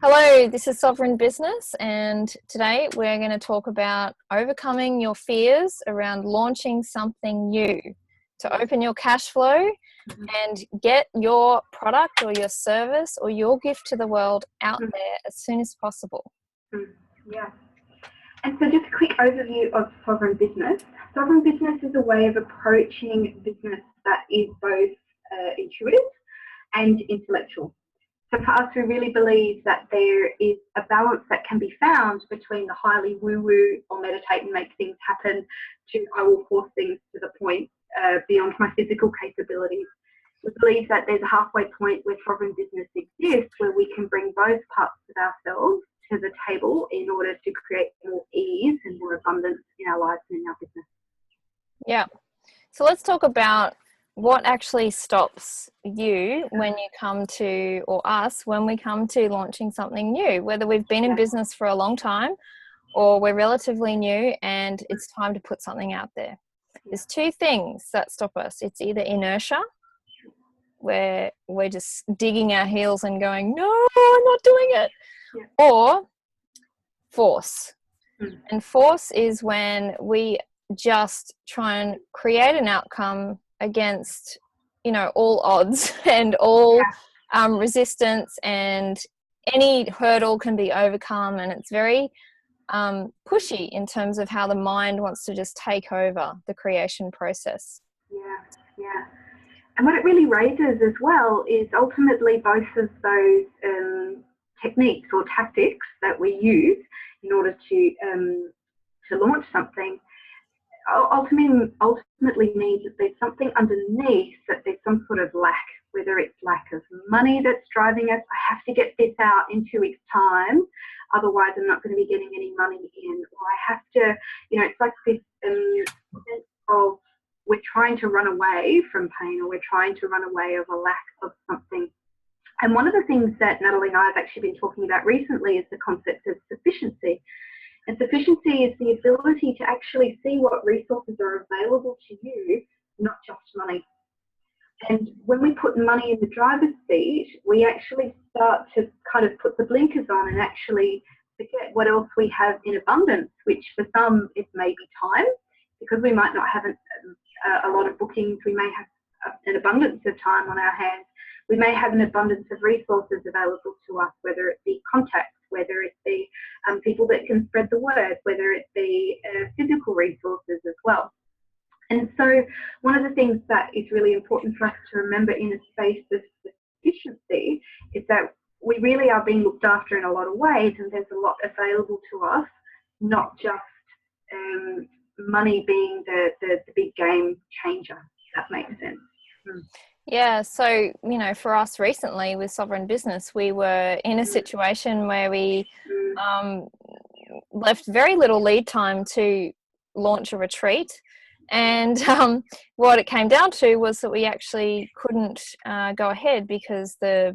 Hello, this is Sovereign Business, and today we're going to talk about overcoming your fears around launching something new to open your cash flow and get your product or your service or your gift to the world out there as soon as possible. Yeah. And so just a quick overview of Sovereign Business. Sovereign Business is a way of approaching business that is both intuitive and intellectual. So for us, we really believe that there is a balance that can be found between the highly woo-woo or meditate and make things happen to I will force things to the point beyond my physical capabilities. We believe that there's a halfway point where sovereign business exists where we can bring both parts of ourselves to the table in order to create more ease and more abundance in our lives and in our business. Yeah. So let's talk about what actually stops you when you come to, or us, when we come to launching something new, whether we've been in business for a long time or we're relatively new and it's time to put something out there. There's two things that stop us. It's either inertia, where we're just digging our heels and going, no, I'm not doing it, or force. And force is when we just try and create an outcome against, all odds and all resistance, and any hurdle can be overcome, and it's very pushy in terms of how the mind wants to just take over the creation process. Yeah. And what it really raises as well is ultimately both of those techniques or tactics that we use in order to launch something ultimately means that there's something underneath, that there's some sort of lack, whether it's lack of money that's driving us. I have to get this out in 2 weeks' time, otherwise I'm not going to be getting any money in. Or I have to, it's like this sense of we're trying to run away from pain, or we're trying to run away of a lack of something. And one of the things that Natalie and I have actually been talking about recently is the concept of sufficiency. And sufficiency is the ability to actually see what resources are available to you, not just money. And when we put money in the driver's seat, we actually start to kind of put the blinkers on and actually forget what else we have in abundance, which for some it may be time, because we might not have a lot of bookings. We may have an abundance of time on our hands. We may have an abundance of resources available to us, whether it be contacts, whether it be people that can spread the word, whether it be physical resources as well. And so one of the things that is really important for us to remember in a space of sufficiency is that we really are being looked after in a lot of ways, and there's a lot available to us, not just money being the big game changer, if that makes sense. Yeah, so, for us recently with Sovereign Business, we were in a situation where we left very little lead time to launch a retreat. And what it came down to was that we actually couldn't go ahead because the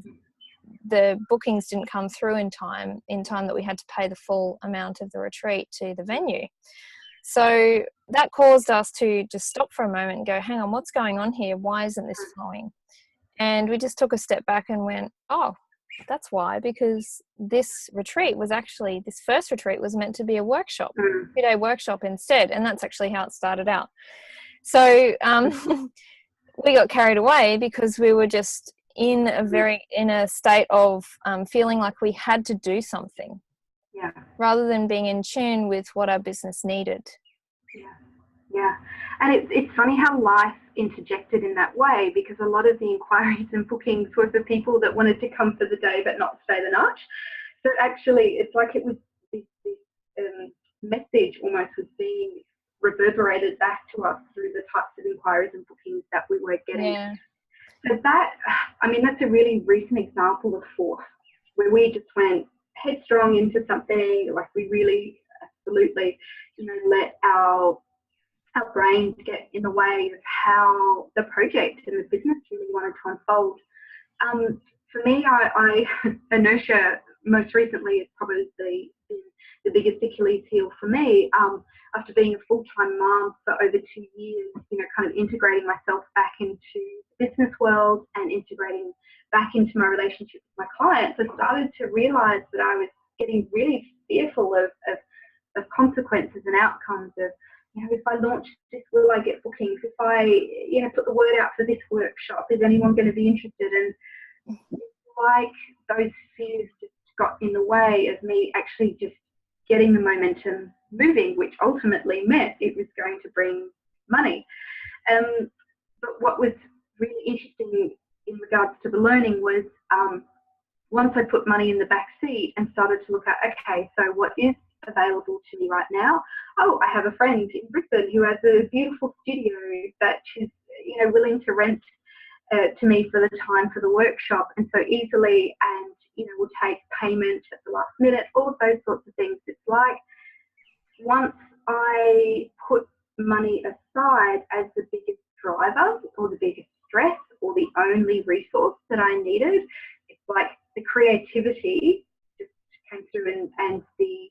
bookings didn't come through in time that we had to pay the full amount of the retreat to the venue. So that caused us to just stop for a moment and go, hang on, what's going on here? Why isn't this flowing? And we just took a step back and went, oh, that's why, because this first retreat was meant to be a workshop, 2-day workshop instead. And that's actually how it started out. So we got carried away because we were just in a state of feeling like we had to do something. Yeah. Rather than being in tune with what our business needed. Yeah. And it's funny how life interjected in that way, because a lot of the inquiries and bookings were for people that wanted to come for the day but not stay the night. So actually, it's like it was this message almost was being reverberated back to us through the types of inquiries and bookings that we were getting. Yeah. So that's a really recent example of force, where we just went headstrong into something, like we really absolutely let our brains get in the way of how the project and the business really wanted to unfold. For me, inertia most recently is probably the biggest Achilles heel for me. After being a full-time mom for over 2 years, kind of integrating myself back into the business world and integrating back into my relationship with my clients, I started to realize that I was getting really fearful of consequences and outcomes of, if I launch this, will I get bookings? If I, put the word out for this workshop, is anyone going to be interested? And like those fears just got in the way of me actually just getting the momentum moving, which ultimately meant it was going to bring money. But what was really interesting in regards to the learning was once I put money in the back seat and started to look at, okay, so what is available to me right now? Oh, I have a friend in Brisbane who has a beautiful studio that she's willing to rent to me for the time for the workshop, and so easily, and will take payment at the last minute, all of those sorts of things. It's like once I put money aside as the biggest driver or the biggest stress or the only resource that I needed, it's like the creativity just came through, and the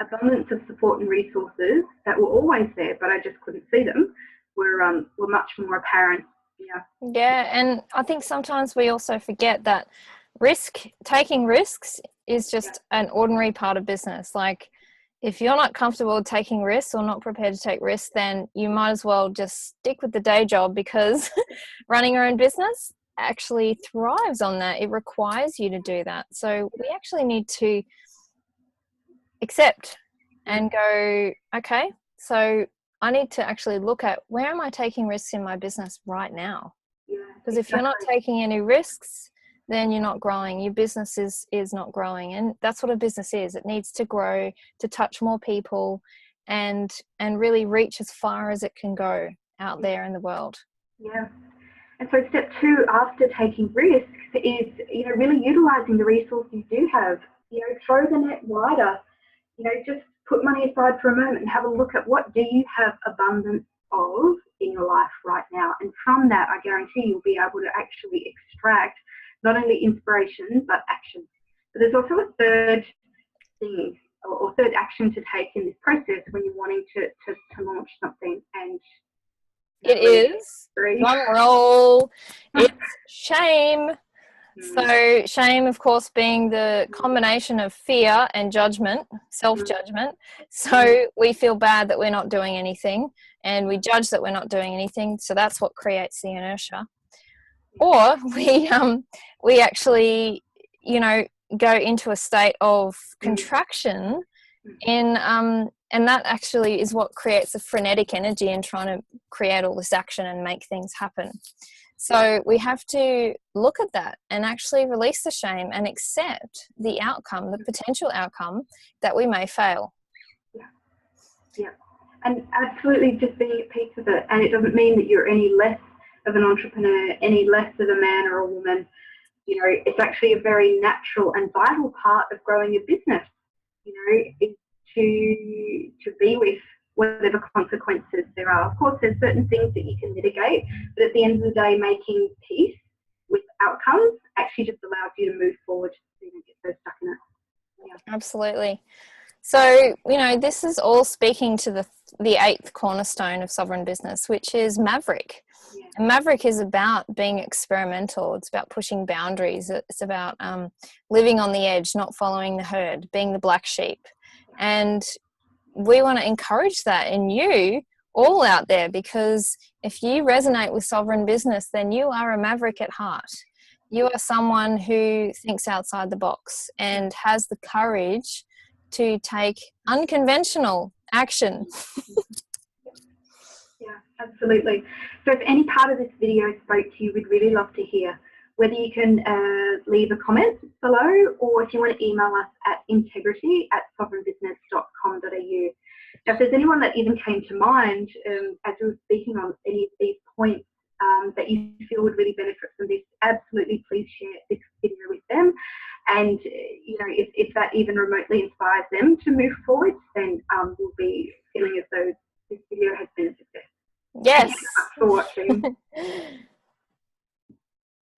abundance of support and resources that were always there, but I just couldn't see them, were much more apparent. Yeah, and I think sometimes we also forget that taking risks is just an ordinary part of business. Like, if you're not comfortable taking risks or not prepared to take risks, then you might as well just stick with the day job, because running your own business actually thrives on that. It requires you to do that. So we actually need to accept and go, okay, so I need to actually look at, where am I taking risks in my business right now? Because if you're not taking any risks, then you're not growing. Your business is not growing. And that's what a business is. It needs to grow, to touch more people, and really reach as far as it can go out there in the world. Yeah. And so step 2 after taking risks is, really utilizing the resources you do have. Throw the net wider. Just put money aside for a moment and have a look at, what do you have abundance of in your life right now? And from that, I guarantee you'll be able to actually extract not only inspiration, but action. But there's also a third thing, or third action to take in this process when you're wanting to launch something. And it is, drum roll, it's shame. So shame, of course, being the combination of fear and judgment, self-judgment. So we feel bad that we're not doing anything, and we judge that we're not doing anything. So that's what creates the inertia. Or we actually, go into a state of contraction and that actually is what creates a frenetic energy in trying to create all this action and make things happen. So we have to look at that and actually release the shame and accept the outcome, the potential outcome, that we may fail. Yeah. And absolutely just being at peace with it. And it doesn't mean that you're any less of an entrepreneur, any less of a man or a woman. It's actually a very natural and vital part of growing a business, is to be with whatever consequences there are. Of course, there's certain things that you can mitigate, but at the end of the day, making peace with outcomes actually just allows you to move forward, so you don't get so stuck in it. Yeah. Absolutely. So, this is all speaking to the 8th cornerstone of sovereign business, which is Maverick. Yeah. And Maverick is about being experimental. It's about pushing boundaries. It's about living on the edge, not following the herd, being the black sheep. And we want to encourage that in you all out there, because if you resonate with sovereign business, then you are a maverick at heart. You are someone who thinks outside the box and has the courage to take unconventional action. Yeah, absolutely. So if any part of this video spoke to you, we'd really love to hear. Whether you can leave a comment below, or if you want to email us at integrity@sovereignbusiness.com.au. Now, if there's anyone that even came to mind as we were speaking on any of these points that you feel would really benefit from this, absolutely please share this video with them. And, if that even remotely inspires them to move forward, then we'll be feeling as though this video has been a success. Yes. Thank you so much for watching.